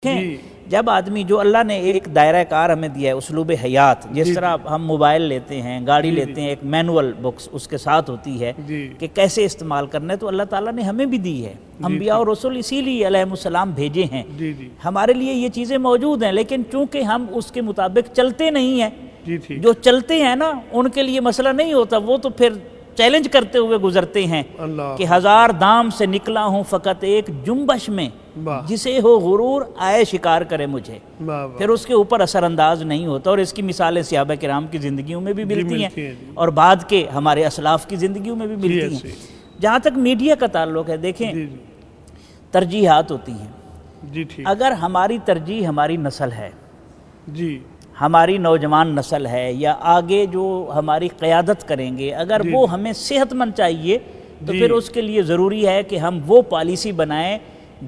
جی جب آدمی جو اللہ نے ایک دائرہ کار ہمیں دیا ہے اسلوب حیات، جس طرح ہم موبائل لیتے ہیں، گاڑی لیتے ہیں، ایک مینول بکس اس کے ساتھ ہوتی ہے کہ کیسے استعمال کرنا ہے، تو اللہ تعالیٰ نے ہمیں بھی دی ہے۔ انبیاء اور رسول اسی لیے علیہ السلام بھیجے ہیں، ہمارے لیے یہ چیزیں موجود ہیں، لیکن چونکہ ہم اس کے مطابق چلتے نہیں ہیں، جو چلتے ہیں نا ان کے لیے مسئلہ نہیں ہوتا، وہ تو پھر چیلنج کرتے ہوئے گزرتے ہیں کہ 1000 دام سے نکلا ہوں فقط ایک جنبش میں، جسے ہو غرور آئے شکار کرے مجھے، پھر اس کے اوپر اثر انداز نہیں ہوتا۔ اور اس کی مثالیں صحابہ کرام کی زندگیوں میں بھی ملتی ہیں اور بعد کے ہمارے اسلاف کی زندگیوں میں بھی ملتی ہیں۔ جہاں تک میڈیا کا تعلق ہے، دیکھیں ترجیحات ہوتی ہیں، اگر ہماری ترجیح ہماری نسل ہے، ہماری نوجوان نسل ہے، یا آگے جو ہماری قیادت کریں گے، اگر وہ ہمیں صحت مند چاہیے تو پھر اس کے لیے ضروری ہے کہ ہم وہ پالیسی بنائیں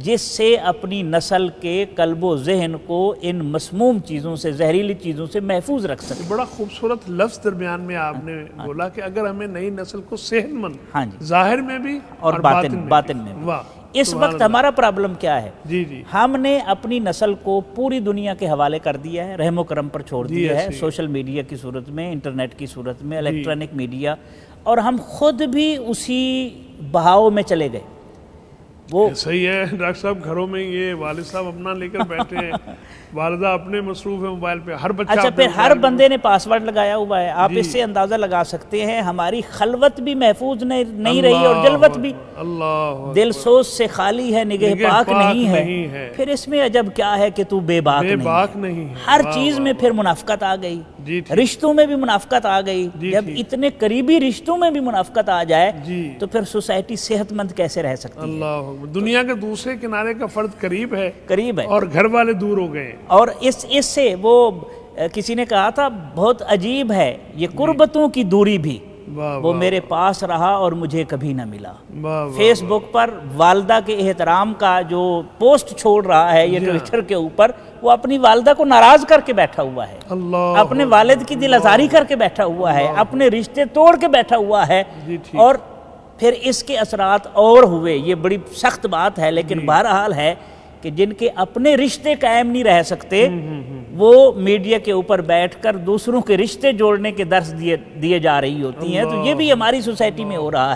جس سے اپنی نسل کے قلب و ذہن کو ان مسموم چیزوں سے، زہریلی چیزوں سے محفوظ رکھ سکیں۔ بڑا خوبصورت لفظ درمیان میں آپ نے بولا کہ اگر ہمیں نئی نسل کو صحت مند ظاہر میں بھی اور باطن میں بھی۔ اس وقت ہمارا پرابلم کیا ہے؟ ہم نے اپنی نسل کو پوری دنیا کے حوالے کر دیا ہے، رحم و کرم پر چھوڑ دیا ہے، سوشل میڈیا کی صورت میں، انٹرنیٹ کی صورت میں، الیکٹرانک میڈیا، اور ہم خود بھی اسی بہاؤ میں چلے گئے۔ وہ صحیح ہے ڈاکٹر صاحب، گھروں میں یہ والد صاحب اپنا لے کر بیٹھے ہیں، والدہ اپنے مصروف ہے موبائل پہ، ہر بچہ اچھا پھر ہر بندے نے پاس ورڈ لگایا ہوا ہے۔ آپ اس سے اندازہ لگا سکتے ہیں ہماری خلوت بھی محفوظ نہیں رہی اور جلوت بھی، دل سوز سے خالی ہے نگہ پاک نہیں ہے، پھر اس میں عجب کیا ہے کہ تو بے باک نہیں ہے۔ ہر چیز میں پھر منافقت آ گئی، رشتوں میں بھی منافقت آ گئی۔ جب اتنے قریبی رشتوں میں بھی منافقت آ جائے تو پھر سوسائٹی صحت مند کیسے رہ سکتی ہے؟ دنیا کے دوسرے کنارے کا فرد قریب ہے اور گھر والے دور ہو گئے۔ اور اس سے وہ کسی نے کہا تھا بہت عجیب ہے یہ قربتوں کی دوری بھی، وہ میرے پاس رہا اور مجھے کبھی نہ ملا۔ فیس بک پر والدہ کے احترام کا جو پوسٹ چھوڑ رہا ہے یہ ٹویٹر کے اوپر، وہ اپنی والدہ کو ناراض کر کے بیٹھا ہوا ہے، اپنے والد کی دل آزاری کر کے بیٹھا ہوا ہے، اپنے رشتے توڑ کے بیٹھا ہوا ہے، اور پھر اس کے اثرات اور ہوئے۔ یہ بڑی سخت بات ہے، لیکن بہرحال ہے کہ جن کے اپنے رشتے قائم نہیں رہ سکتے وہ میڈیا کے اوپر بیٹھ کر دوسروں کے رشتے جوڑنے کے درس دیے جا رہی ہوتی ہیں، تو یہ بھی ہماری سوسائٹی میں ہو رہا ہے۔